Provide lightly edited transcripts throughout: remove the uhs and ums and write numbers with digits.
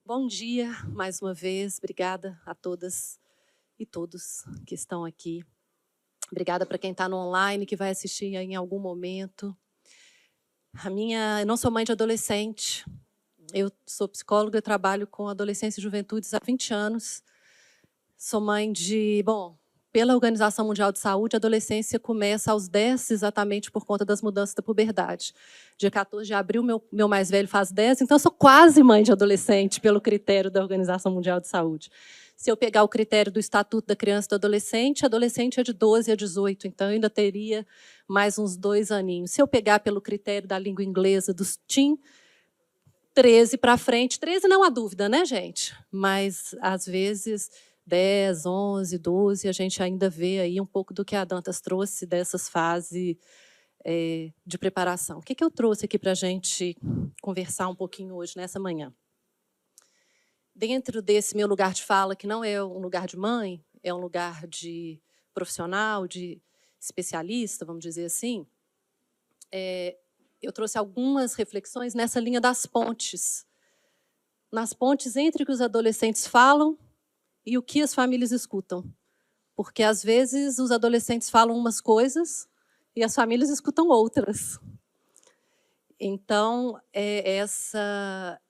Bom dia, mais uma vez. Obrigada a todas e todos que estão aqui. Obrigada para quem está no online, que vai assistir em algum momento. Eu não sou mãe de adolescente. Eu sou psicóloga e trabalho com adolescência e juventudes há 20 anos. Sou mãe pela Organização Mundial de Saúde, a adolescência começa aos 10, exatamente por conta das mudanças da puberdade. Dia 14 de abril, meu mais velho faz 10, então eu sou quase mãe de adolescente, pelo critério da Organização Mundial de Saúde. Se eu pegar o critério do Estatuto da Criança e do adolescente é de 12 a 18, então eu ainda teria mais uns 2 aninhos. Se eu pegar pelo critério da língua inglesa, dos teen, 13 para frente, 13 não há dúvida, né, gente? Mas, às vezes, 10, 11, 12, a gente ainda vê aí um pouco do que a Dantas trouxe dessas fases de preparação. O que eu trouxe aqui para a gente conversar um pouquinho hoje, nessa manhã? Dentro desse meu lugar de fala, que não é um lugar de mãe, é um lugar de profissional, de especialista, vamos dizer assim, eu trouxe algumas reflexões nessa linha das pontes. Nas pontes entre o que os adolescentes falam e o que as famílias escutam. Porque, às vezes, os adolescentes falam umas coisas e as famílias escutam outras. Então, essa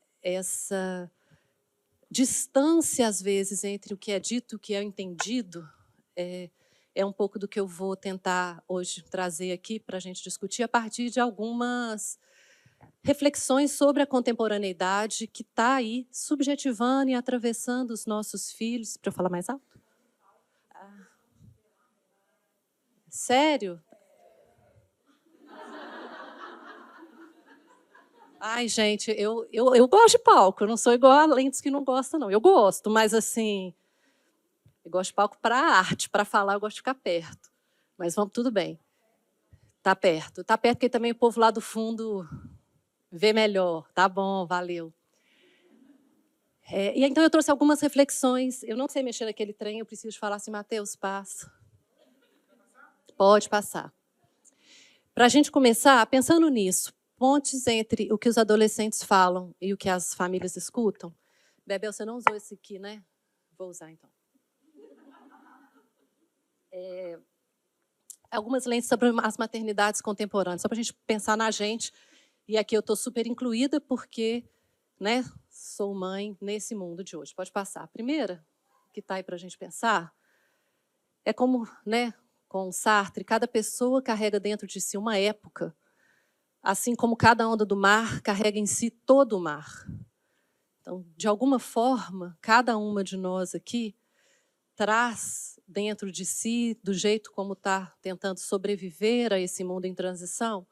distância, às vezes, entre o que é dito e o que é entendido, é um pouco do que eu vou tentar hoje trazer aqui para a gente discutir a partir de algumas reflexões sobre a contemporaneidade que está aí subjetivando e atravessando os nossos filhos. Para eu falar mais alto? Sério? Ai, gente, eu gosto de palco, eu não sou igual a Lentes que não gosta, não. Eu gosto, mas assim, eu gosto de palco para arte, para falar eu gosto de ficar perto. Mas tudo bem. Está perto porque também o povo lá do fundo vê melhor. Tá bom, valeu. E então eu trouxe algumas reflexões. Eu não sei mexer naquele trem, eu preciso falar assim, Matheus, passa. Pode passar. Para a gente começar, pensando nisso, pontes entre o que os adolescentes falam e o que as famílias escutam. Bebel, você não usou esse aqui, né? Vou usar, então. Algumas lentes sobre as maternidades contemporâneas, só para a gente pensar na gente. E aqui eu estou super incluída, porque sou mãe nesse mundo de hoje. Pode passar. A primeira, que está aí para a gente pensar, é como, com Sartre, cada pessoa carrega dentro de si uma época, assim como cada onda do mar carrega em si todo o mar. Então, de alguma forma, cada uma de nós aqui traz dentro de si, do jeito como está tentando sobreviver a esse mundo em transição,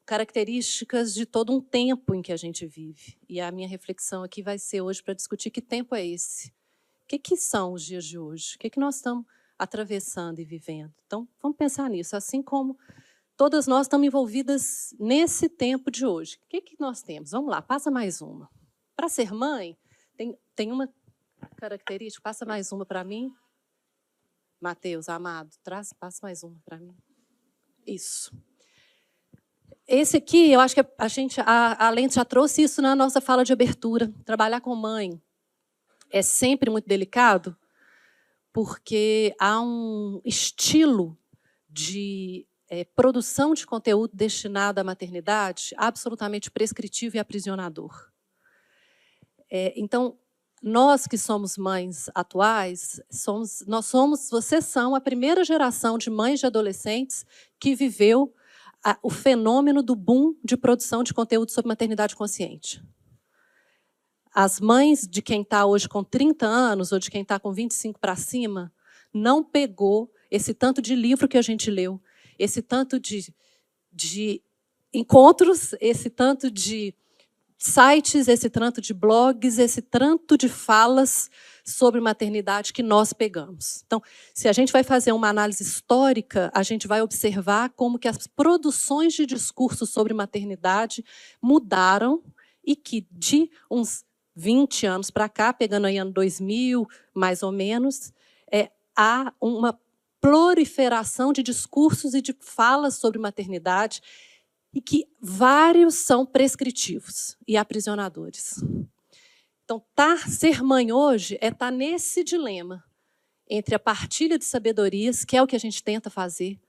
características de todo um tempo em que a gente vive. E a minha reflexão aqui vai ser hoje para discutir que tempo é esse. O que são os dias de hoje? O que nós estamos atravessando e vivendo? Então, vamos pensar nisso. Assim como todas nós estamos envolvidas nesse tempo de hoje. O que nós temos? Vamos lá, passa mais uma. Para ser mãe, tem uma característica, passa mais uma para mim. Matheus, amado, passa mais uma para mim. Isso. Esse aqui, eu acho que a Lente já trouxe isso na nossa fala de abertura. Trabalhar com mãe é sempre muito delicado, porque há um estilo de produção de conteúdo destinado à maternidade absolutamente prescritivo e aprisionador. Então, nós que somos mães atuais, vocês são a primeira geração de mães de adolescentes que viveu o fenômeno do boom de produção de conteúdo sobre maternidade consciente. As mães de quem está hoje com 30 anos ou de quem está com 25 para cima não pegou esse tanto de livro que a gente leu, esse tanto de encontros, esse tanto de sites, esse tanto de blogs, esse tanto de falas sobre maternidade que nós pegamos. Então, se a gente vai fazer uma análise histórica, a gente vai observar como que as produções de discurso sobre maternidade mudaram e que de uns 20 anos para cá, pegando aí ano 2000, mais ou menos, há uma proliferação de discursos e de falas sobre maternidade e que vários são prescritivos e aprisionadores. Então, ser mãe hoje é estar nesse dilema entre a partilha de sabedorias, que é o que a gente tenta fazer.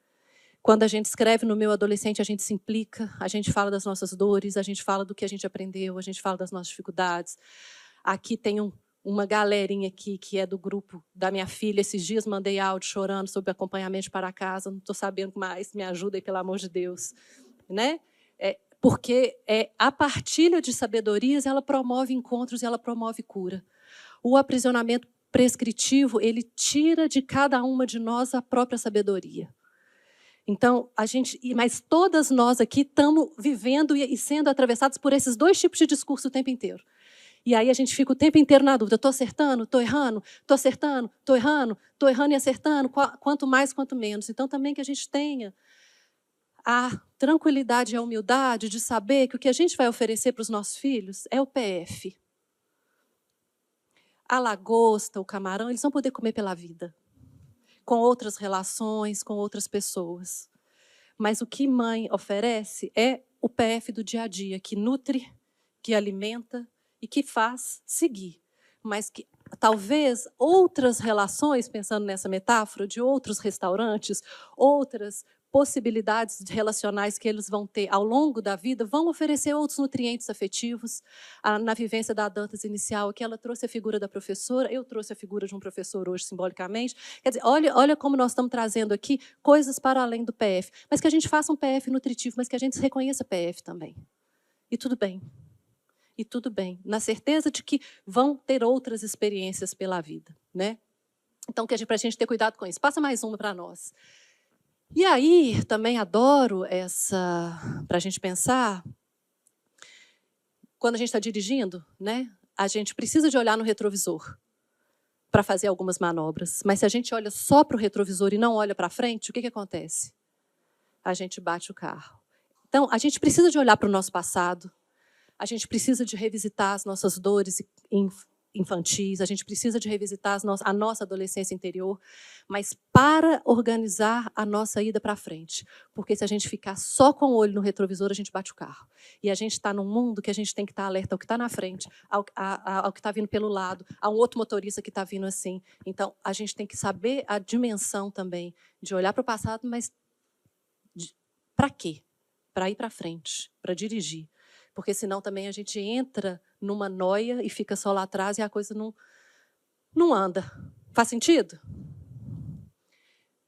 Quando a gente escreve no Meu Adolescente, a gente se implica, a gente fala das nossas dores, a gente fala do que a gente aprendeu, a gente fala das nossas dificuldades. Aqui tem uma galerinha aqui que é do grupo da minha filha. Esses dias mandei áudio chorando sobre acompanhamento para casa, não estou sabendo mais, me ajuda aí, pelo amor de Deus. Né? Porque a partilha de sabedorias, ela promove encontros e ela promove cura. O aprisionamento prescritivo, ele tira de cada uma de nós a própria sabedoria. Então, mas todas nós aqui estamos vivendo e sendo atravessados por esses dois tipos de discurso o tempo inteiro. E aí a gente fica o tempo inteiro na dúvida: estou acertando, estou errando, estou acertando, estou errando e acertando, quanto mais, quanto menos. Então, também que a gente tenha a tranquilidade e a humildade de saber que o que a gente vai oferecer para os nossos filhos é o PF. A lagosta, o camarão, eles vão poder comer pela vida, com outras relações, com outras pessoas. Mas o que mãe oferece é o PF do dia a dia, que nutre, que alimenta e que faz seguir. Mas que talvez outras relações, pensando nessa metáfora, de outros restaurantes, outras possibilidades relacionais que eles vão ter ao longo da vida, vão oferecer outros nutrientes afetivos. Na vivência da Dantas inicial, que ela trouxe a figura da professora, eu trouxe a figura de um professor hoje, simbolicamente. Quer dizer, olha como nós estamos trazendo aqui coisas para além do PF, mas que a gente faça um PF nutritivo, mas que a gente reconheça PF também. E tudo bem. E tudo bem, na certeza de que vão ter outras experiências pela vida. Né? Então, para a gente ter cuidado com isso. Passa mais uma para nós. E aí, também adoro para a gente pensar, quando a gente está dirigindo, né, a gente precisa de olhar no retrovisor para fazer algumas manobras. Mas se a gente olha só para o retrovisor e não olha para frente, o que acontece? A gente bate o carro. Então, a gente precisa de olhar para o nosso passado, a gente precisa de revisitar as nossas dores infantis, a gente precisa de revisitar a nossa adolescência interior, mas para organizar a nossa ida para frente. Porque se a gente ficar só com o olho no retrovisor, a gente bate o carro. E a gente está num mundo que a gente tem que estar alerta ao que está na frente, ao que está vindo pelo lado, a um outro motorista que está vindo assim. Então, a gente tem que saber a dimensão também de olhar para o passado, mas para quê? Para ir para frente, para dirigir. Porque senão também a gente entra numa noia e fica só lá atrás e a coisa não anda. Faz sentido?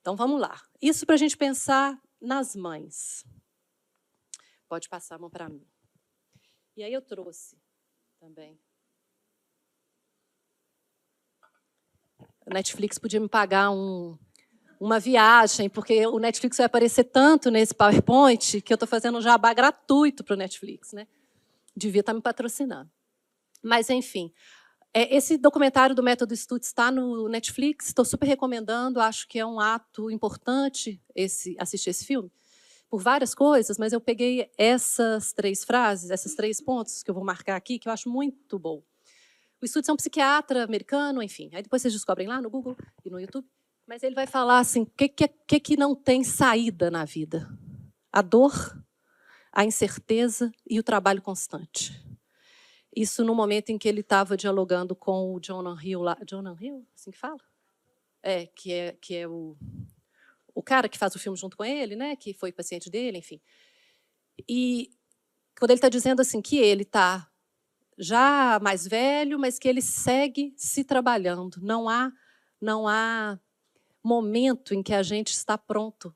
Então, vamos lá. Isso para a gente pensar nas mães. Pode passar a mão para mim. E aí eu trouxe também. O Netflix podia me pagar uma viagem, porque o Netflix vai aparecer tanto nesse PowerPoint que eu estou fazendo um jabá gratuito para o Netflix. Né? Devia estar me patrocinando. Mas, enfim, esse documentário do Método Stutz está no Netflix, estou super recomendando, acho que é um ato importante assistir esse filme, por várias coisas, mas eu peguei essas 3 frases, esses 3 pontos que eu vou marcar aqui, que eu acho muito bom. O Stutz é um psiquiatra americano, enfim, aí depois vocês descobrem lá no Google e no YouTube, mas ele vai falar assim, o que não tem saída na vida? A dor, a incerteza e o trabalho constante. Isso no momento em que ele estava dialogando com o Jonah Hill, Jonah Hill, assim que fala? Que é o cara que faz o filme junto com ele, né? Que foi paciente dele, enfim. E quando ele está dizendo assim que ele está já mais velho, mas que ele segue se trabalhando. Não há momento em que a gente está pronto.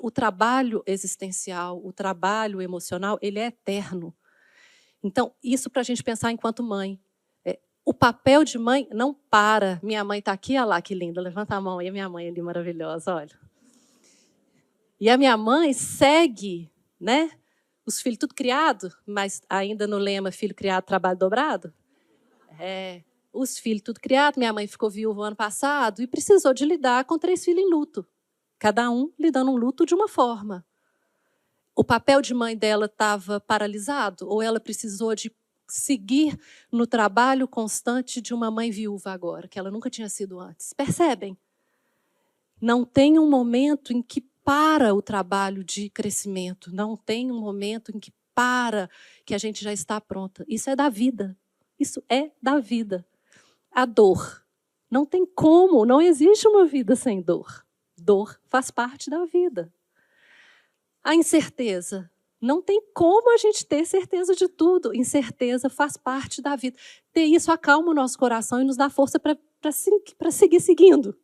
O trabalho existencial, o trabalho emocional, ele é eterno. Então, isso para a gente pensar enquanto mãe. O papel de mãe não para. Minha mãe está aqui, olha lá, que linda. Levanta a mão aí, a minha mãe ali, maravilhosa, olha. E a minha mãe segue, né? Os filhos tudo criado, mas ainda no lema filho criado, trabalho dobrado. Os filhos tudo criado, minha mãe ficou viúva ano passado e precisou de lidar com 3 filhos em luto. Cada um lidando um luto de uma forma. O papel de mãe dela estava paralisado ou ela precisou de seguir no trabalho constante de uma mãe viúva agora, que ela nunca tinha sido antes? Percebem? Não tem um momento em que para o trabalho de crescimento, não tem um momento em que para, que a gente já está pronta. Isso é da vida. Isso é da vida. A dor. Não tem como, não existe uma vida sem dor. Dor faz parte da vida. A incerteza. Não tem como a gente ter certeza de tudo. Incerteza faz parte da vida. Ter isso acalma o nosso coração e nos dá força para seguir seguindo.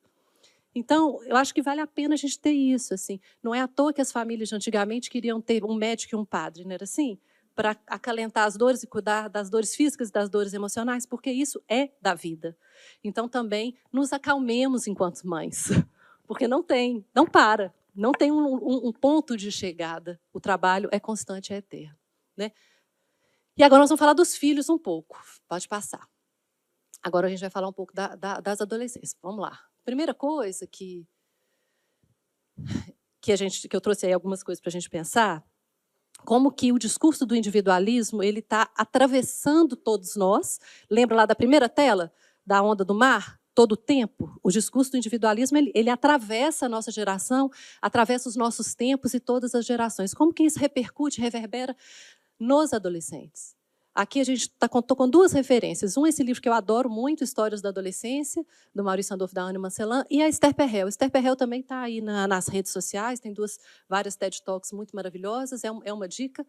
Então, eu acho que vale a pena a gente ter isso. Assim. Não é à toa que as famílias de antigamente queriam ter um médico e um padre, não era assim? Para acalentar as dores e cuidar das dores físicas e das dores emocionais, porque isso é da vida. Então, também, nos acalmemos enquanto mães, porque não para. Não tem um ponto de chegada. O trabalho é constante, é eterno. Né? E agora nós vamos falar dos filhos um pouco. Pode passar. Agora a gente vai falar um pouco das adolescências. Vamos lá. Primeira coisa que eu trouxe aí algumas coisas para a gente pensar, como que o discurso do individualismo ele está atravessando todos nós. Lembra lá da primeira tela, da onda do mar? Todo o tempo, o discurso do individualismo ele atravessa a nossa geração, atravessa os nossos tempos e todas as gerações. Como que isso repercute, reverbera nos adolescentes? Aqui a gente estou com duas referências. Esse livro que eu adoro muito, Histórias da Adolescência, do Maurício Sandolfo, da Anne Mancelan, e a Esther Perel. Esther Perel também está aí nas redes sociais, tem várias TED Talks muito maravilhosas, é uma dica.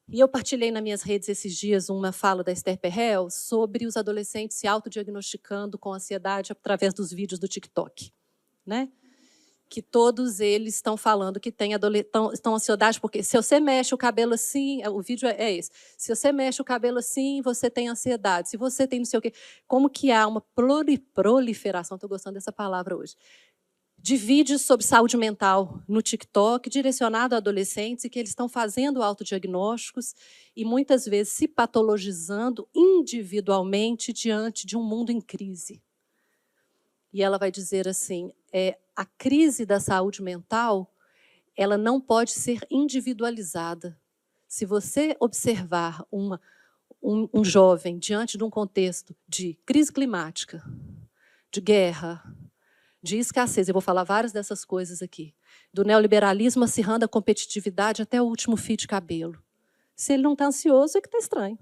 E eu partilhei nas minhas redes esses dias uma fala da Esther Perel sobre os adolescentes se autodiagnosticando com ansiedade através dos vídeos do TikTok. Né? Que todos eles estão falando que estão ansiedade, porque se você mexe o cabelo assim, o vídeo é esse, se você mexe o cabelo assim, você tem ansiedade, se você tem não sei o quê, como que há uma proliferação, estou gostando dessa palavra hoje, de vídeos sobre saúde mental no TikTok, direcionado a adolescentes, e que eles estão fazendo autodiagnósticos e, muitas vezes, se patologizando individualmente diante de um mundo em crise. E ela vai dizer assim, a crise da saúde mental ela não pode ser individualizada. Se você observar um jovem diante de um contexto de crise climática, de guerra, de escassez, eu vou falar várias dessas coisas aqui, do neoliberalismo acirrando a competitividade até o último fio de cabelo. Se ele não está ansioso, é que está estranho.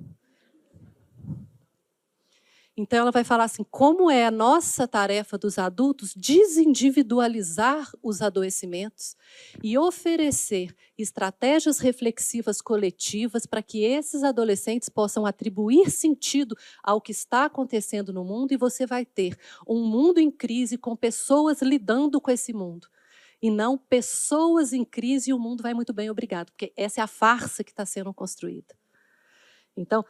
Então, ela vai falar assim, como é a nossa tarefa dos adultos desindividualizar os adoecimentos e oferecer estratégias reflexivas coletivas para que esses adolescentes possam atribuir sentido ao que está acontecendo no mundo, e você vai ter um mundo em crise com pessoas lidando com esse mundo. E não pessoas em crise e o mundo vai muito bem, obrigado, porque essa é a farsa que está sendo construída. Então,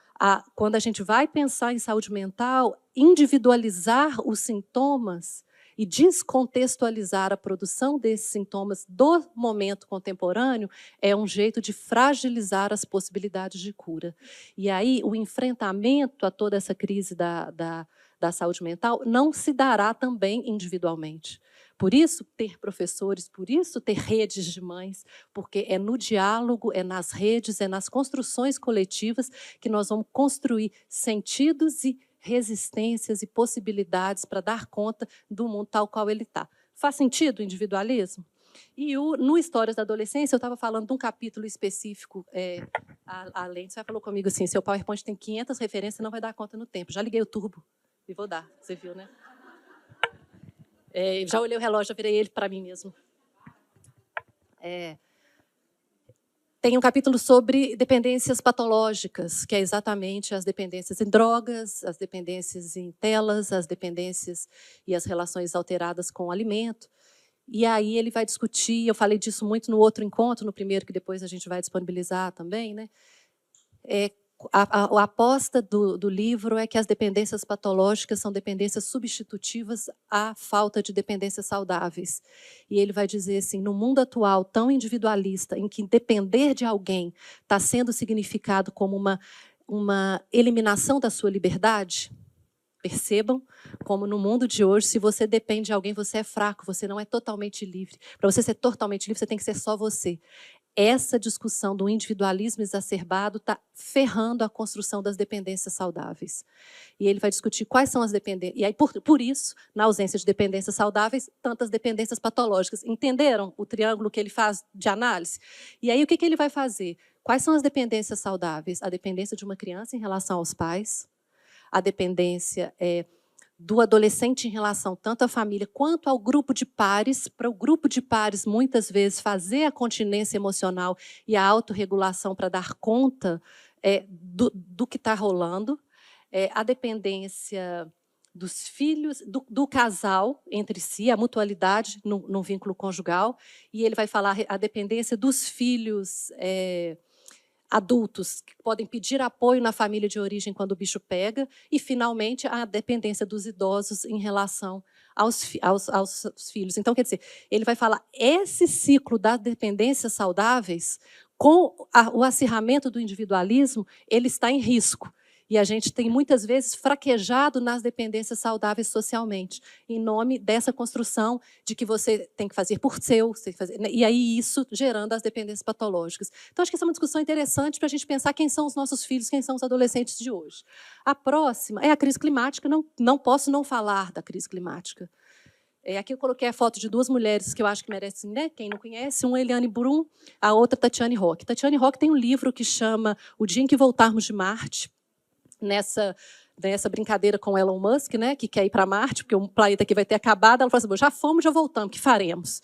quando a gente vai pensar em saúde mental, individualizar os sintomas e descontextualizar a produção desses sintomas do momento contemporâneo é um jeito de fragilizar as possibilidades de cura. E aí, o enfrentamento a toda essa crise da saúde mental não se dará também individualmente. Por isso, ter professores, por isso, ter redes de mães, porque é no diálogo, é nas redes, é nas construções coletivas que nós vamos construir sentidos e resistências e possibilidades para dar conta do mundo tal qual ele está. Faz sentido o individualismo? E no Histórias da Adolescência, eu estava falando de um capítulo específico, a Lente falou comigo assim, seu PowerPoint tem 500 referências, não vai dar conta no tempo. Já liguei o turbo e vou dar, você viu, né? Já olhei o relógio, já virei ele para mim mesmo. Tem um capítulo sobre dependências patológicas, que é exatamente as dependências em drogas, as dependências em telas, as dependências e as relações alteradas com o alimento. E aí ele vai discutir, eu falei disso muito no outro encontro, no primeiro, que depois a gente vai disponibilizar também, né? A aposta do livro é que as dependências patológicas são dependências substitutivas à falta de dependências saudáveis. E ele vai dizer assim, no mundo atual tão individualista, em que depender de alguém está sendo significado como uma eliminação da sua liberdade, percebam como no mundo de hoje, se você depende de alguém, você é fraco, você não é totalmente livre. Para você ser totalmente livre, você tem que ser só você. Essa discussão do individualismo exacerbado está ferrando a construção das dependências saudáveis. E ele vai discutir quais são as dependências. E aí, por isso, na ausência de dependências saudáveis, tantas dependências patológicas. Entenderam o triângulo que ele faz de análise? E aí, o que ele vai fazer? Quais são as dependências saudáveis? A dependência de uma criança em relação aos pais, a dependência do adolescente em relação tanto à família quanto ao grupo de pares, para o grupo de pares, muitas vezes, fazer a continência emocional e a autorregulação para dar conta do que está rolando, a dependência dos filhos, do casal entre si, a mutualidade no vínculo conjugal, e ele vai falar a dependência dos filhos adultos, que podem pedir apoio na família de origem quando o bicho pega, e, finalmente, a dependência dos idosos em relação aos filhos. Então, quer dizer, ele vai falar esse ciclo das dependências saudáveis, com o acirramento do individualismo, ele está em risco. E a gente tem, muitas vezes, fraquejado nas dependências saudáveis socialmente, em nome dessa construção de que você tem que fazer por seu, e aí isso gerando as dependências patológicas. Então, acho que essa é uma discussão interessante para a gente pensar quem são os nossos filhos, quem são os adolescentes de hoje. A próxima é a crise climática. Não posso não falar da crise climática. Aqui eu coloquei a foto de duas mulheres que eu acho que merecem, né? Quem não conhece, uma Eliane Brum, a outra Tatiane Roque. Tatiane Roque tem um livro que chama O Dia em que Voltarmos de Marte, nessa brincadeira com Elon Musk, né, que quer ir para Marte, porque o planeta aqui vai ter acabado. Ela falou assim: já fomos, já voltamos, o que faremos?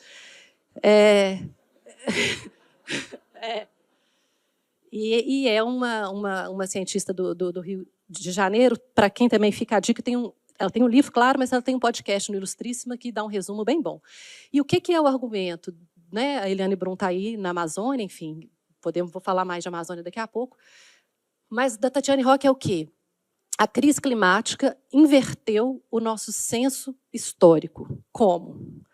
E é uma cientista do Rio de Janeiro, para quem também fica a dica, ela tem um livro, claro, mas ela tem um podcast no Ilustríssima que dá um resumo bem bom. E o que é o argumento? Né? A Eliane Brum está aí na Amazônia, enfim, vou falar mais de Amazônia daqui a pouco. Mas da Tatiane Roque é o quê? A crise climática inverteu o nosso senso histórico. Como?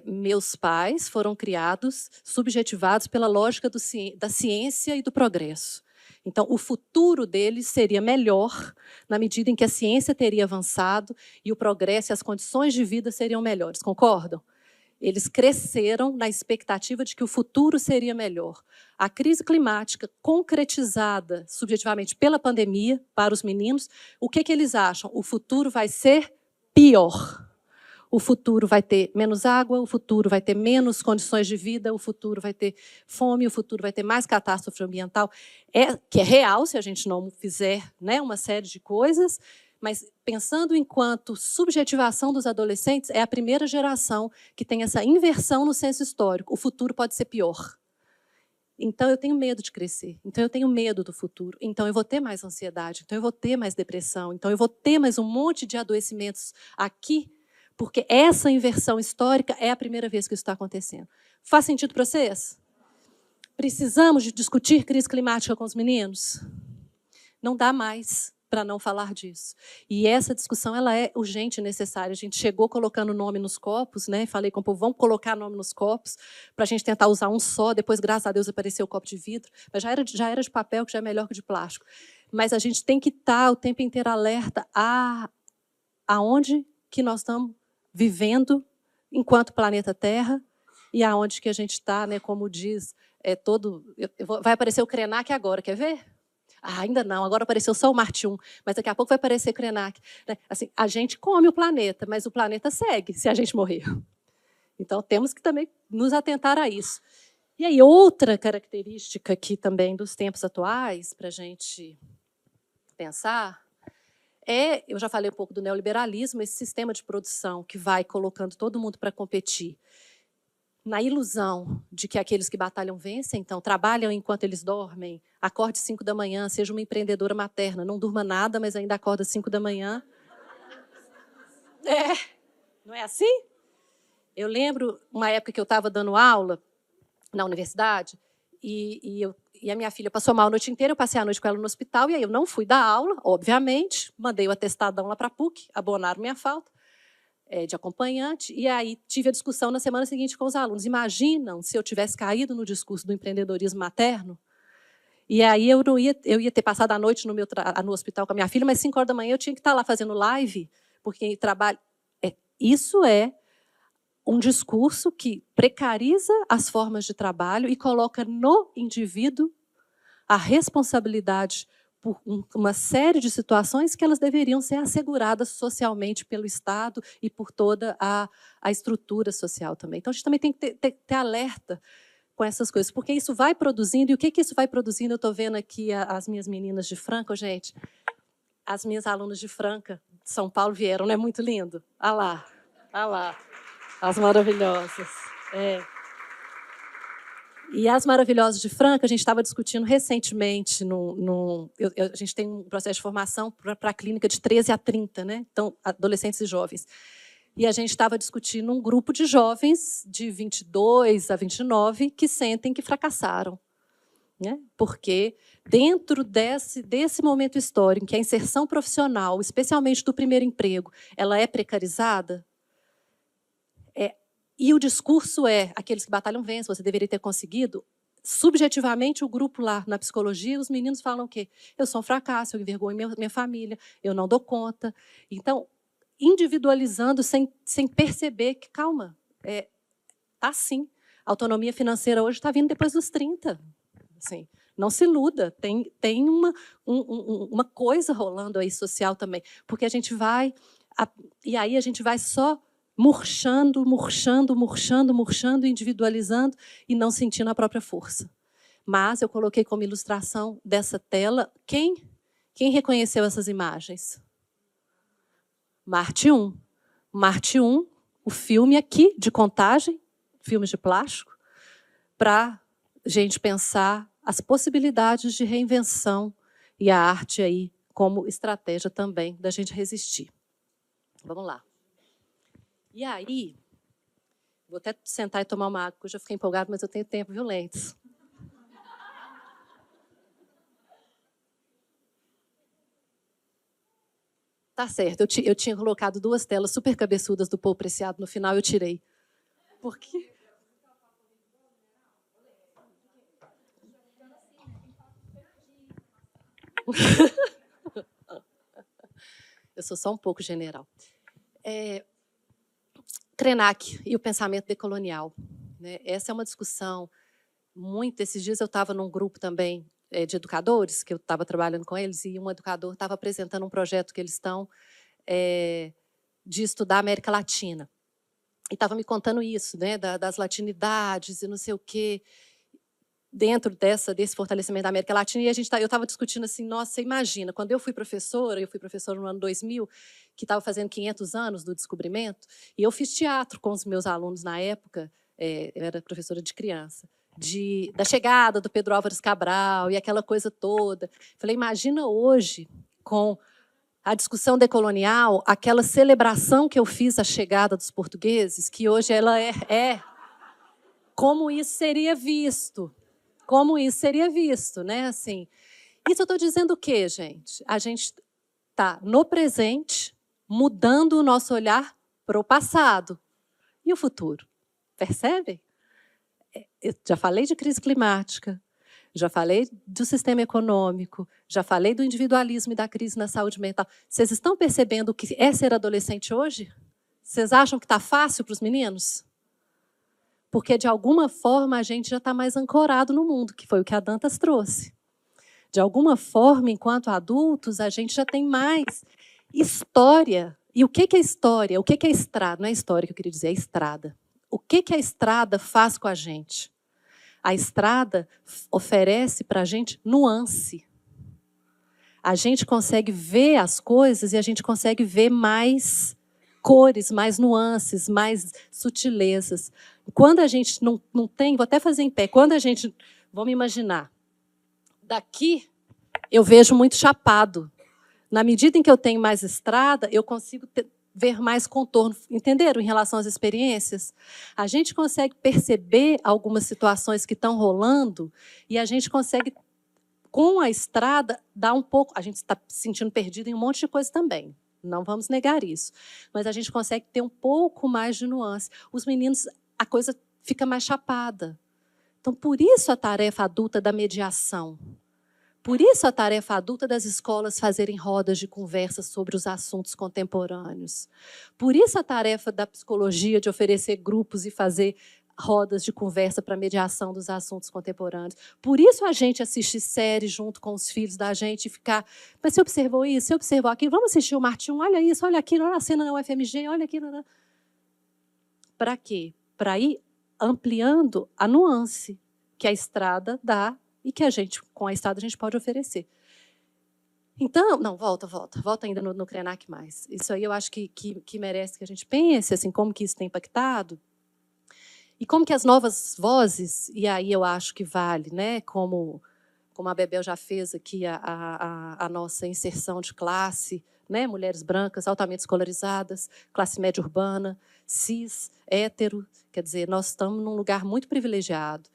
Meus pais foram criados, subjetivados pela lógica da ciência e do progresso. Então, o futuro deles seria melhor na medida em que a ciência teria avançado e o progresso e as condições de vida seriam melhores. Concordam? Eles cresceram na expectativa de que o futuro seria melhor. A crise climática, concretizada subjetivamente pela pandemia, para os meninos, o que eles acham? O futuro vai ser pior. O futuro vai ter menos água, o futuro vai ter menos condições de vida, o futuro vai ter fome, o futuro vai ter mais catástrofe ambiental, que é real se a gente não fizer, né, uma série de coisas. Mas, pensando enquanto subjetivação dos adolescentes, é a primeira geração que tem essa inversão no senso histórico. O futuro pode ser pior. Então, eu tenho medo de crescer. Então, eu tenho medo do futuro. Então, eu vou ter mais ansiedade. Então, eu vou ter mais depressão. Então, eu vou ter mais um monte de adoecimentos aqui, porque essa inversão histórica é a primeira vez que isso está acontecendo. Faz sentido para vocês? Precisamos de discutir crise climática com os meninos? Não dá mais para não falar disso. E essa discussão ela é urgente e necessária. A gente chegou colocando nome nos copos, né? Falei com o povo, vamos colocar nome nos copos, para a gente tentar usar um só. Depois, graças a Deus, apareceu o copo de vidro. Mas já era de papel, que já é melhor que de plástico. Mas a gente tem que estar o tempo inteiro alerta aonde que nós estamos vivendo enquanto planeta Terra e aonde que a gente está, né? Como diz, vai aparecer o Krenak agora, quer ver? Ainda não, agora apareceu só o Marte 1, mas daqui a pouco vai aparecer Krenak. Assim, a gente come o planeta, mas o planeta segue se a gente morrer. Então, temos que também nos atentar a isso. E aí, outra característica aqui também dos tempos atuais, para a gente pensar, eu já falei um pouco do neoliberalismo, esse sistema de produção que vai colocando todo mundo para competir, na ilusão de que aqueles que batalham vencem, então, trabalham enquanto eles dormem, acorde 5 da manhã, seja uma empreendedora materna, não durma nada, mas ainda acorda 5 da manhã. Não é assim? Eu lembro uma época que eu estava dando aula na universidade e a minha filha passou mal a noite inteira, eu passei a noite com ela no hospital, e aí eu não fui dar aula, obviamente, mandei o atestadão lá para a PUC, abonaram minha falta de acompanhante, e aí tive a discussão na semana seguinte com os alunos. Imaginam se eu tivesse caído no discurso do empreendedorismo materno, e aí eu ia ter passado a noite no hospital com a minha filha, mas 5 horas da manhã eu tinha que estar lá fazendo live, porque trabalho. Isso é um discurso que precariza as formas de trabalho e coloca no indivíduo a responsabilidade por uma série de situações que elas deveriam ser asseguradas socialmente pelo Estado e por toda a estrutura social também. Então, a gente também tem que ter alerta com essas coisas, porque isso vai produzindo, e o que isso vai produzindo? Eu estou vendo aqui as minhas meninas de Franco, gente. As minhas alunas de Franca, de São Paulo, vieram, não é muito lindo? Olha lá, as maravilhosas. É. E as maravilhosas de Franca, a gente estava discutindo recentemente, a gente tem um processo de formação para a clínica de 13 a 30, né? Então, adolescentes e jovens. E a gente estava discutindo um grupo de jovens de 22 a 29 que sentem que fracassaram. Né? Porque dentro desse momento histórico, em que a inserção profissional, especialmente do primeiro emprego, ela é precarizada, e o discurso é, aqueles que batalham vencem, você deveria ter conseguido, subjetivamente, o grupo lá na psicologia, os meninos falam o quê? Eu sou um fracasso, eu envergonho minha família, eu não dou conta. Então, individualizando sem perceber que, calma, tá sim. A autonomia financeira hoje está vindo depois dos 30. Assim, não se iluda, tem uma coisa rolando aí social também, porque a gente vai, e aí a gente vai só murchando, individualizando e não sentindo a própria força. Mas eu coloquei como ilustração dessa tela, quem reconheceu essas imagens? Marte 1. Marte 1, o filme aqui de Contagem, filmes de plástico, para a gente pensar as possibilidades de reinvenção e a arte aí como estratégia também da gente resistir. Vamos lá. E aí, vou até sentar e tomar uma água, porque eu já fiquei empolgada, mas eu tenho tempo, viu, Lentes? Tá certo, eu tinha colocado 2 telas super cabeçudas do Povo Preciado, no final eu tirei. Por quê? Eu sou só um pouco general. Krenak e o pensamento decolonial. Né? Essa é uma discussão muito... Esses dias eu estava num grupo também de educadores, que eu estava trabalhando com eles, e um educador estava apresentando um projeto que eles estão de estudar a América Latina. E estava me contando isso, né, das latinidades e não sei o quê, dentro desse fortalecimento da América Latina, e eu estava discutindo assim, nossa, imagina, quando eu fui professora no ano 2000, que estava fazendo 500 anos do descobrimento, e eu fiz teatro com os meus alunos na época, eu era professora de criança, da chegada do Pedro Álvares Cabral e aquela coisa toda. Falei, imagina hoje, com a discussão decolonial, aquela celebração que eu fiz da chegada dos portugueses, que hoje ela como isso seria visto. Como isso seria visto, né? Assim, isso eu estou dizendo o quê, gente? A gente está no presente, mudando o nosso olhar para o passado. E o futuro? Percebem? Eu já falei de crise climática, já falei do sistema econômico, já falei do individualismo e da crise na saúde mental. Vocês estão percebendo o que é ser adolescente hoje? Vocês acham que está fácil para os meninos? Porque, de alguma forma, a gente já está mais ancorado no mundo, que foi o que a Dantas trouxe. De alguma forma, enquanto adultos, a gente já tem mais história. E o que é história? O que é estrada? Não é história que eu queria dizer, é estrada. O que a estrada faz com a gente? A estrada oferece para a gente nuance. A gente consegue ver as coisas e a gente consegue ver mais cores, mais nuances, mais sutilezas. Quando a gente não tem, vou até fazer em pé, quando a gente, vamos imaginar, daqui eu vejo muito chapado. Na medida em que eu tenho mais estrada, eu consigo ver mais contorno. Entenderam? Em relação às experiências? A gente consegue perceber algumas situações que estão rolando e a gente consegue, com a estrada, dar um pouco... A gente está se sentindo perdido em um monte de coisa também. Não vamos negar isso. Mas a gente consegue ter um pouco mais de nuance. Os meninos, a coisa fica mais chapada. Então, por isso a tarefa adulta da mediação. Por isso a tarefa adulta das escolas fazerem rodas de conversa sobre os assuntos contemporâneos. Por isso a tarefa da psicologia de oferecer grupos e fazer rodas de conversa para mediação dos assuntos contemporâneos. Por isso a gente assiste séries junto com os filhos da gente e ficar... Mas você observou isso? Você observou aquilo? Vamos assistir o Marte 1? Olha isso, olha aquilo, olha a cena na UFMG, olha aquilo. Para quê? Para ir ampliando a nuance que a estrada dá e que a gente, com a estrada, a gente pode oferecer. Então, não, volta ainda no Krenak mais. Isso aí eu acho que merece que a gente pense, assim, como que isso tem impactado, e como que as novas vozes, e aí eu acho que vale, né, como a Bebel já fez aqui a nossa inserção de classe, né, mulheres brancas, altamente escolarizadas, classe média urbana, cis, hétero, quer dizer, nós estamos num lugar muito privilegiado.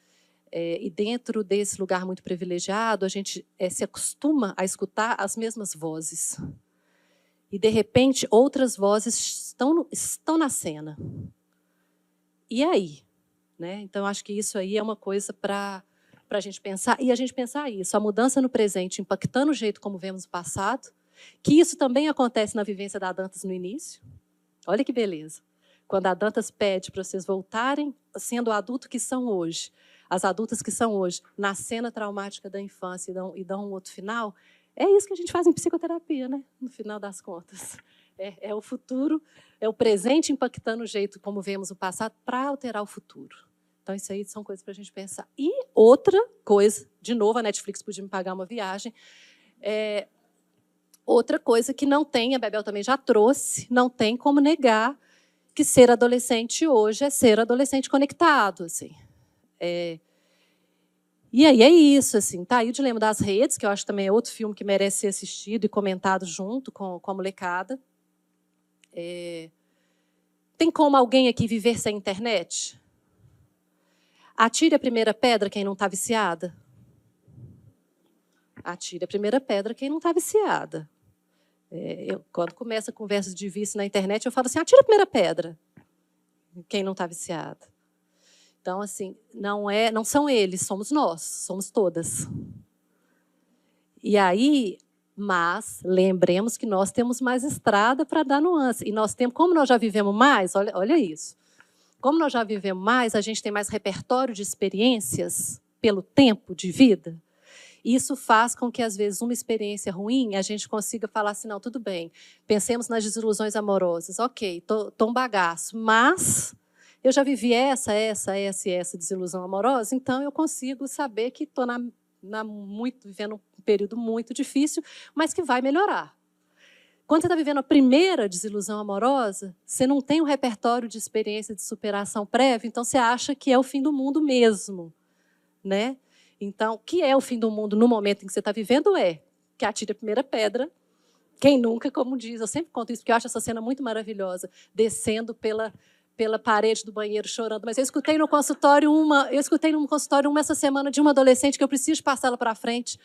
E dentro desse lugar muito privilegiado, a gente se acostuma a escutar as mesmas vozes. E, de repente, outras vozes estão na cena. E aí? Né? Então, acho que isso aí é uma coisa para a gente pensar. E a gente pensar isso, a mudança no presente impactando o jeito como vemos o passado, que isso também acontece na vivência da Dantas no início. Olha que beleza. Quando a Dantas pede para vocês voltarem sendo o adulto que são hoje, as adultas que são hoje, na cena traumática da infância e dão um outro final, é isso que a gente faz em psicoterapia, né? No final das contas. É o futuro, é o presente impactando o jeito como vemos o passado para alterar o futuro. Então, isso aí são coisas para a gente pensar. E outra coisa, de novo, a Netflix podia me pagar uma viagem, outra coisa que não tem, a Bebel também já trouxe, não tem como negar que ser adolescente hoje é ser adolescente conectado. Assim. E aí é isso, assim, tá aí o Dilema das Redes, que eu acho que também é outro filme que merece ser assistido e comentado junto com a molecada. Tem como alguém aqui viver sem internet? Atire a primeira pedra quem não está viciada. Atire a primeira pedra quem não está viciada. Quando começa conversas de vício na internet, eu falo assim, atira a primeira pedra quem não está viciada. Então, assim, não são eles, somos nós, somos todas. E aí, mas lembremos que nós temos mais estrada para dar nuance. E nós temos, como nós já vivemos mais, olha isso. Como nós já vivemos mais, a gente tem mais repertório de experiências pelo tempo de vida. Isso faz com que, às vezes, uma experiência ruim, a gente consiga falar assim, não, tudo bem, pensemos nas desilusões amorosas. Ok, tô um bagaço, mas eu já vivi essa desilusão amorosa, então eu consigo saber que estou vivendo um período muito difícil, mas que vai melhorar. Quando você está vivendo a primeira desilusão amorosa, você não tem um repertório de experiência de superação prévia, então você acha que é o fim do mundo mesmo, né? Então, o que é o fim do mundo no momento em que você está vivendo que atire a primeira pedra. Quem nunca, como diz, eu sempre conto isso, porque eu acho essa cena muito maravilhosa, descendo pela parede do banheiro chorando. Mas eu escutei num consultório uma essa semana de uma adolescente que eu preciso passá-la para frente,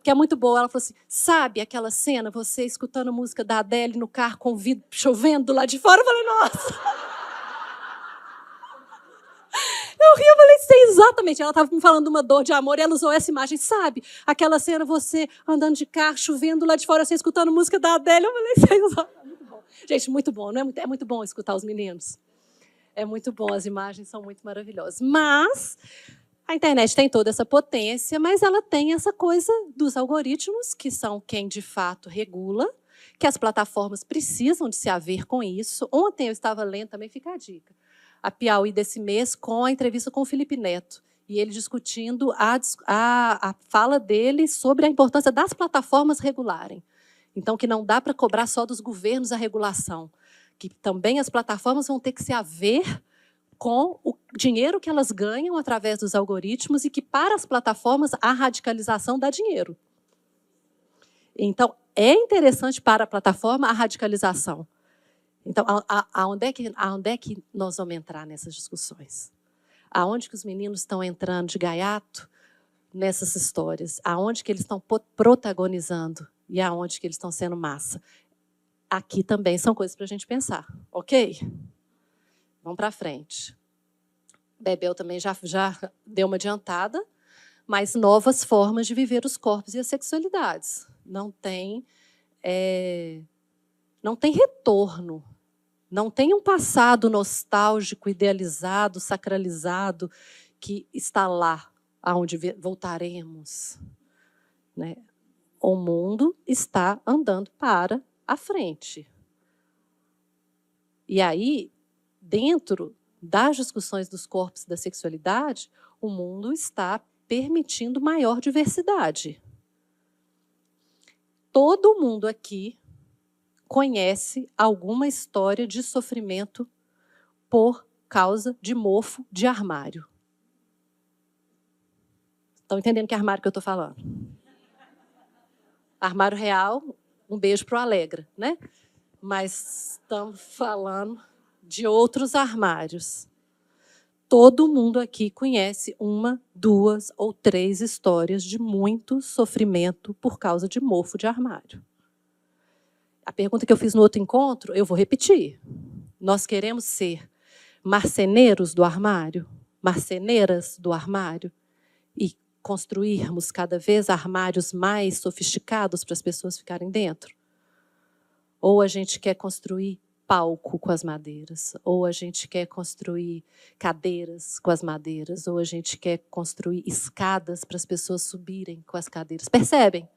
que é muito boa. Ela falou assim, sabe aquela cena, você escutando música da Adele no carro com o vidro chovendo lá de fora? Eu falei, nossa! Eu ri, eu falei, sei exatamente. Ela estava me falando de uma dor de amor e ela usou essa imagem, sabe? Aquela cena, você andando de carro, chovendo lá de fora, você escutando música da Adele. Eu falei, sei exatamente. Muito bom. Gente, muito bom, não é muito bom escutar os meninos. É muito bom, as imagens são muito maravilhosas. Mas a internet tem toda essa potência, mas ela tem essa coisa dos algoritmos, que são quem de fato regula, que as plataformas precisam de se haver com isso. Ontem eu estava lendo, também fica a dica, a Piauí desse mês, com a entrevista com o Felipe Neto, e ele discutindo a fala dele sobre a importância das plataformas regularem. Então, que não dá para cobrar só dos governos a regulação, que também as plataformas vão ter que se haver com o dinheiro que elas ganham através dos algoritmos e que, para as plataformas, a radicalização dá dinheiro. Então, é interessante para a plataforma a radicalização. Então, aonde é que nós vamos entrar nessas discussões? Aonde que os meninos estão entrando de gaiato nessas histórias? Aonde que eles estão protagonizando? E aonde que eles estão sendo massa? Aqui também são coisas para a gente pensar, ok? Vamos para frente. Bebel também já deu uma adiantada, mas novas formas de viver os corpos e as sexualidades. Não tem retorno. Não tem um passado nostálgico, idealizado, sacralizado, que está lá, aonde voltaremos. Né? O mundo está andando para a frente. E aí, dentro das discussões dos corpos e da sexualidade, o mundo está permitindo maior diversidade. todo mundo aqui conhece alguma história de sofrimento por causa de mofo de armário. Estão entendendo que armário que eu estou falando? Armário real, um beijo para o Alegra, né? Mas estamos falando de outros armários. Todo mundo aqui conhece 1, 2 ou 3 histórias de muito sofrimento por causa de mofo de armário. A pergunta que eu fiz no outro encontro, eu vou repetir. Nós queremos ser marceneiros do armário? Marceneiras do armário? E construirmos cada vez armários mais sofisticados para as pessoas ficarem dentro? Ou a gente quer construir palco com as madeiras, ou a gente quer construir cadeiras com as madeiras, ou a gente quer construir escadas para as pessoas subirem com as cadeiras. Percebem?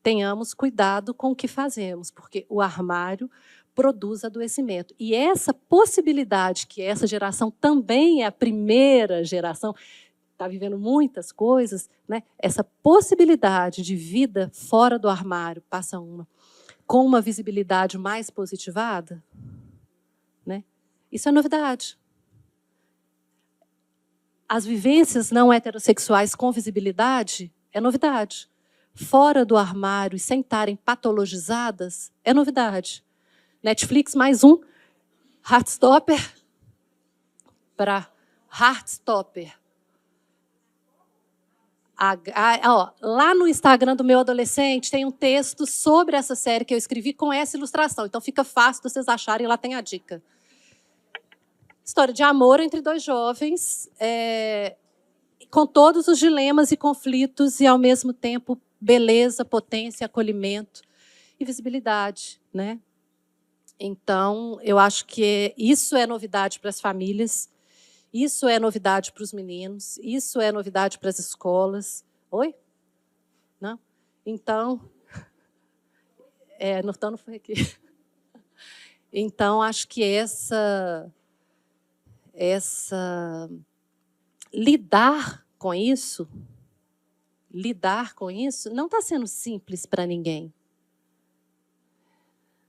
Tenhamos cuidado com o que fazemos, porque o armário produz adoecimento. E essa possibilidade, que essa geração também é a primeira geração, está vivendo muitas coisas, né? Essa possibilidade de vida fora do armário passa com uma visibilidade mais positivada, né? Isso é novidade. As vivências não heterossexuais com visibilidade é novidade. Fora do armário e sem estarem patologizadas é novidade. Netflix, mais um Heartstopper para Heartstopper. Lá no Instagram do meu adolescente tem um texto sobre essa série que eu escrevi com essa ilustração. Então fica fácil de vocês acharem, lá tem a dica. História de amor entre 2 jovens, com todos os dilemas e conflitos e, ao mesmo tempo, beleza, potência, acolhimento e visibilidade, né? Então, eu acho que isso é novidade para as famílias. Isso é novidade para os meninos, isso é novidade para as escolas. Oi? Não? Então, não foi aqui. Então, acho que lidar com isso não está sendo simples para ninguém.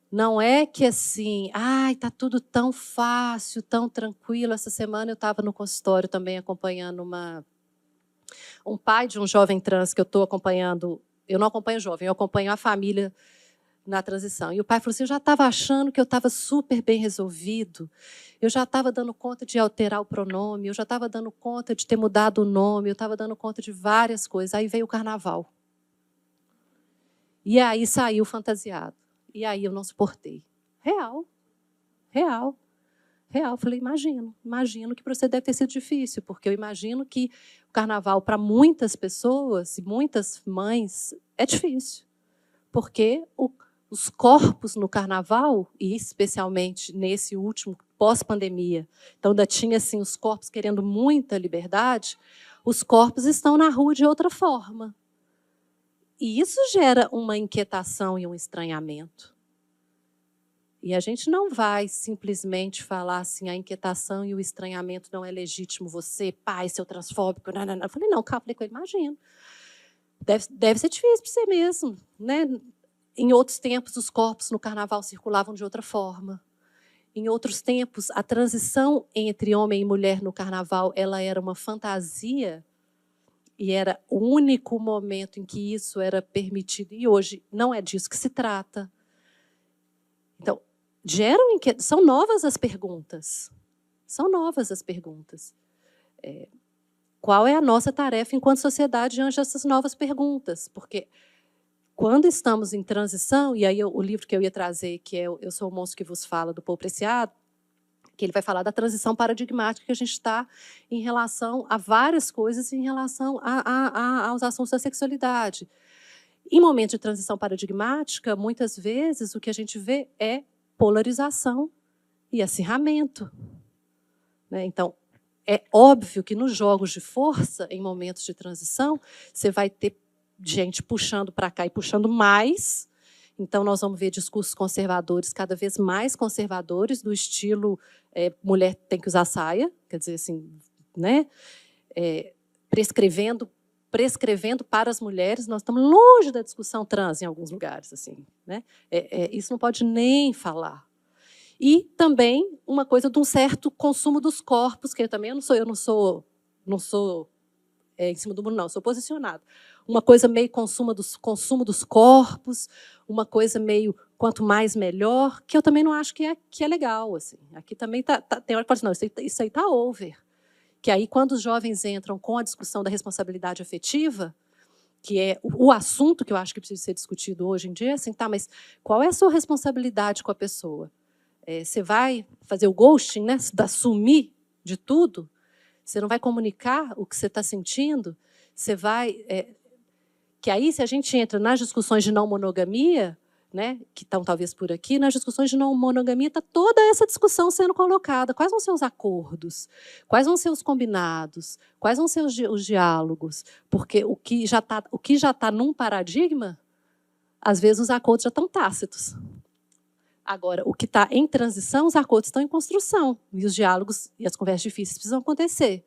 Não é que assim, está tudo tão fácil, tão tranquilo. Essa semana eu estava no consultório também acompanhando um pai de um jovem trans que eu estou acompanhando. Eu não acompanho o jovem, eu acompanho a família na transição. E o pai falou assim, eu já estava achando que eu estava super bem resolvido, eu já estava dando conta de alterar o pronome, eu já estava dando conta de ter mudado o nome, eu estava dando conta de várias coisas. Aí veio o carnaval. E aí saiu fantasiado. E aí eu não suportei. Real. Falei, imagino que para você deve ter sido difícil, porque eu imagino que o carnaval, para muitas pessoas e muitas mães, é difícil. Porque os corpos no carnaval, e especialmente nesse último pós-pandemia, então ainda tinha assim, os corpos querendo muita liberdade, os corpos estão na rua de outra forma. E isso gera uma inquietação e um estranhamento. E a gente não vai simplesmente falar assim, a inquietação e o estranhamento não é legítimo, você, pai, seu transfóbico. Não. Eu falei, não, calma, falei com ele, imagino. Deve ser difícil para você mesmo, né? Em outros tempos, os corpos no carnaval circulavam de outra forma. Em outros tempos, a transição entre homem e mulher no carnaval ela era uma fantasia e era o único momento em que isso era permitido. E hoje não é disso que se trata. Então, são novas as perguntas. São novas as perguntas. Qual é a nossa tarefa enquanto sociedade diante dessas novas perguntas? Porque quando estamos em transição, e aí o livro que eu ia trazer, que é Eu Sou o Monstro que Vos Fala, do Paul Preciado, que ele vai falar da transição paradigmática que a gente está em relação a várias coisas, em relação aos assuntos da sexualidade. Em momentos de transição paradigmática, muitas vezes o que a gente vê é polarização e acirramento. Né? Então, é óbvio que nos jogos de força, em momentos de transição, você vai ter gente puxando para cá e puxando mais. Então, nós vamos ver discursos conservadores cada vez mais conservadores, do estilo mulher tem que usar saia, quer dizer, assim, né? Prescrevendo prescrevendo para as mulheres, nós estamos longe da discussão trans em alguns lugares, assim, né? Isso não pode nem falar. E também uma coisa de um certo consumo dos corpos, que eu também não sou em cima do muro, não, sou posicionado. Uma coisa meio consumo dos corpos, uma coisa meio quanto mais melhor, que eu também não acho que é legal. Assim. Aqui também tem hora que fala assim, não, isso aí está over. Que aí, quando os jovens entram com a discussão da responsabilidade afetiva, que é o assunto que eu acho que precisa ser discutido hoje em dia, assim, tá, mas qual é a sua responsabilidade com a pessoa? Você vai fazer o ghosting, né, sumir de tudo? Você não vai comunicar o que você está sentindo? Você vai... que aí, se a gente entra nas discussões de não monogamia, né, que estão talvez por aqui, nas discussões de não monogamia está toda essa discussão sendo colocada. Quais vão ser os acordos? Quais vão ser os combinados? Quais vão ser os diálogos? Porque o que já está num paradigma, às vezes os acordos já estão tácitos. Agora, o que está em transição, os acordos estão em construção. E os diálogos e as conversas difíceis precisam acontecer.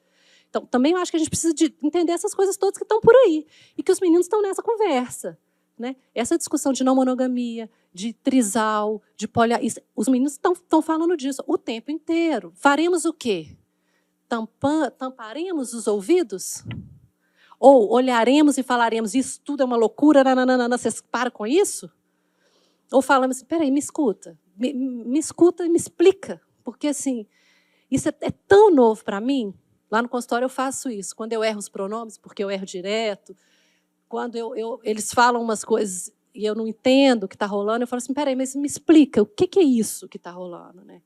Então, também eu acho que a gente precisa de entender essas coisas todas que estão por aí. E que os meninos estão nessa conversa. Né? Essa discussão de não monogamia, de trisal, de poliamor. Os meninos estão falando disso o tempo inteiro. Faremos o quê? Tamparemos os ouvidos? Ou olharemos e falaremos, isso tudo é uma loucura, nananana, vocês param com isso? Ou falamos assim, peraí, me escuta. Me escuta e me explica. Porque, assim, isso é tão novo para mim. Lá no consultório eu faço isso. Quando eu erro os pronomes, porque eu erro direto, quando eles falam umas coisas e eu não entendo o que está rolando, eu falo assim, peraí, mas me explica, o que é isso que está rolando? Né?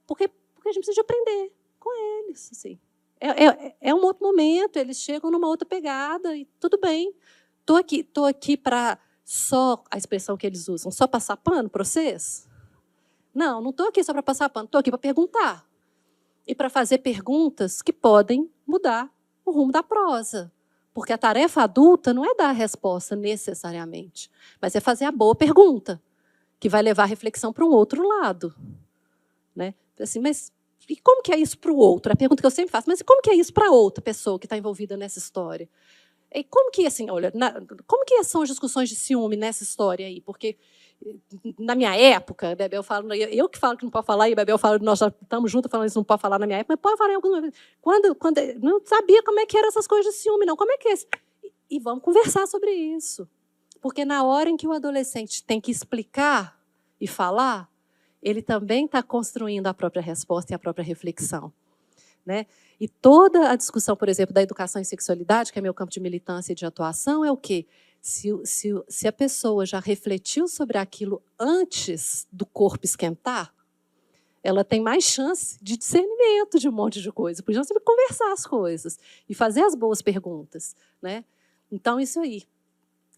Porque a gente precisa de aprender com eles. Assim. É um outro momento, eles chegam numa outra pegada, e tudo bem. Estou aqui para só, a expressão que eles usam, só passar pano para vocês? Não estou aqui só para passar pano, estou aqui para perguntar. E para fazer perguntas que podem mudar o rumo da prosa. Porque a tarefa adulta não é dar a resposta necessariamente, mas é fazer a boa pergunta, que vai levar a reflexão para um outro lado. Né? Assim, mas e como que é isso para o outro? A pergunta que eu sempre faço, mas como que é isso para outra pessoa que está envolvida nessa história? E como que, assim, olha, como que são as discussões de ciúme nessa história aí? Porque na minha época, a Bebel fala, eu que falo que não pode falar, e a Bebel fala, nós já estamos juntos falando isso, não pode falar na minha época, mas pode falar em alguma vez. Quando não sabia como é que eram essas coisas de ciúme, não. Como é que é isso? E vamos conversar sobre isso. Porque na hora em que o adolescente tem que explicar e falar, ele também está construindo a própria resposta e a própria reflexão. Né? E toda a discussão, por exemplo, da educação em sexualidade, que é meu campo de militância e de atuação, é o quê? Se a pessoa já refletiu sobre aquilo antes do corpo esquentar, ela tem mais chance de discernimento de um monte de coisa. Podia sempre conversar as coisas e fazer as boas perguntas. Né? Então, isso aí.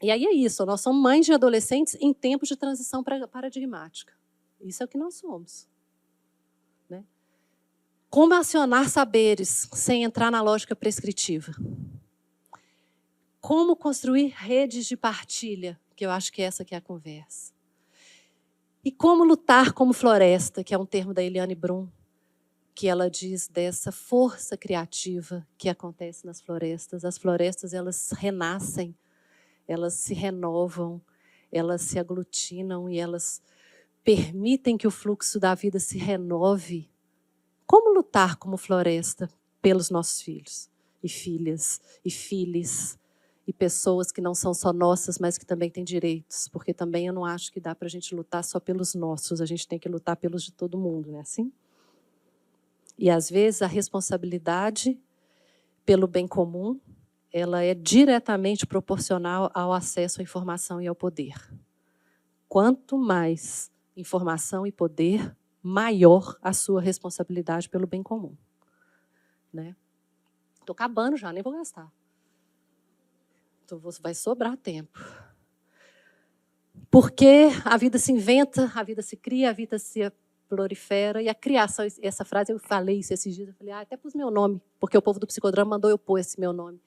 E aí é isso, nós somos mães de adolescentes em tempos de transição paradigmática. Isso é o que nós somos. Né? Como acionar saberes sem entrar na lógica prescritiva? Como construir redes de partilha, que eu acho que essa que é a conversa. E como lutar como floresta, que é um termo da Eliane Brum, que ela diz dessa força criativa que acontece nas florestas. As florestas, elas renascem, elas se renovam, elas se aglutinam e elas permitem que o fluxo da vida se renove. Como lutar como floresta pelos nossos filhos e filhas e filhos e pessoas que não são só nossas, mas que também têm direitos? Porque também eu não acho que dá para a gente lutar só pelos nossos, a gente tem que lutar pelos de todo mundo, não é assim? E às vezes a responsabilidade pelo bem comum, ela é diretamente proporcional ao acesso à informação e ao poder. Quanto mais informação e poder, maior a sua responsabilidade pelo bem comum. Né? Estou acabando já, nem vou gastar. Então, vai sobrar tempo. Porque a vida se inventa, a vida se cria, a vida se prolifera, e a criação, essa frase eu falei isso esses dias, eu falei, até pus meu nome, porque o povo do psicodrama mandou eu pôr esse meu nome.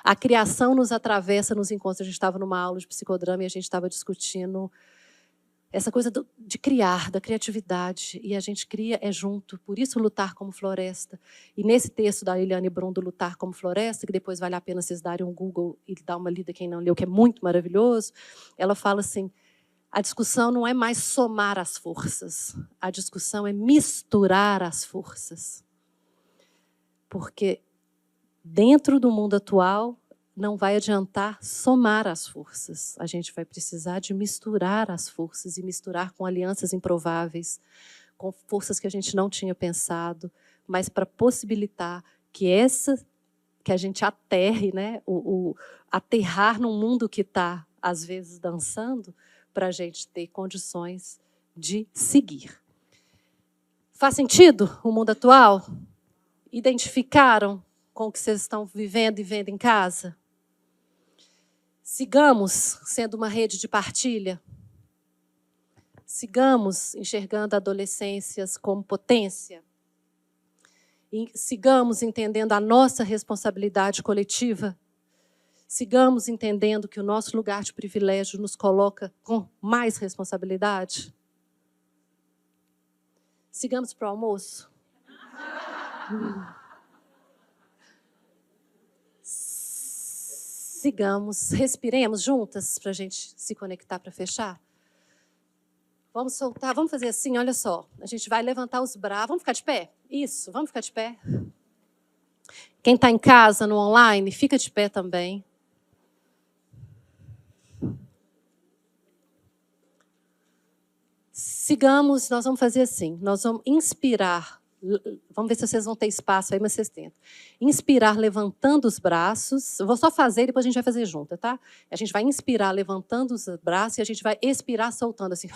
A criação nos atravessa nos encontros. A gente estava numa aula de psicodrama e a gente estava discutindo essa coisa de criar, da criatividade, e a gente cria junto, por isso lutar como floresta. E nesse texto da Eliane Brum, do Lutar como Floresta, que depois vale a pena vocês darem um Google e dar uma lida, quem não leu, que é muito maravilhoso, ela fala assim, a discussão não é mais somar as forças, a discussão é misturar as forças. Porque dentro do mundo atual, não vai adiantar somar as forças. A gente vai precisar de misturar as forças e misturar com alianças improváveis, com forças que a gente não tinha pensado, mas para possibilitar que a gente aterre, né, aterrar num mundo que está, às vezes, dançando, para a gente ter condições de seguir. Faz sentido o mundo atual? Identificaram com o que vocês estão vivendo e vendo em casa? Sigamos sendo uma rede de partilha. Sigamos enxergando adolescências como potência. E sigamos entendendo a nossa responsabilidade coletiva. Sigamos entendendo que o nosso lugar de privilégio nos coloca com mais responsabilidade. Sigamos para o almoço. Sigamos, respiremos juntas para a gente se conectar para fechar. Vamos soltar, vamos fazer assim, olha só. A gente vai levantar os braços. Vamos ficar de pé? Isso, vamos ficar de pé. Quem está em casa, no online, fica de pé também. Sigamos, nós vamos fazer assim, nós vamos inspirar. Vamos ver se vocês vão ter espaço aí, mas vocês tentam. Inspirar levantando os braços. Eu vou só fazer e depois a gente vai fazer junto, tá? A gente vai inspirar levantando os braços e a gente vai expirar soltando assim.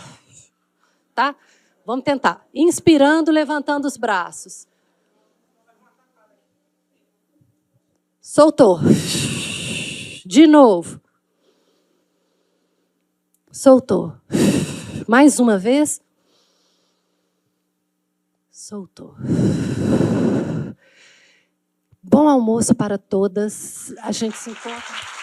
Tá? Vamos tentar. Inspirando, levantando os braços. Soltou. De novo. Soltou. Mais uma vez. Soltou. Bom almoço para todas. A gente se encontra.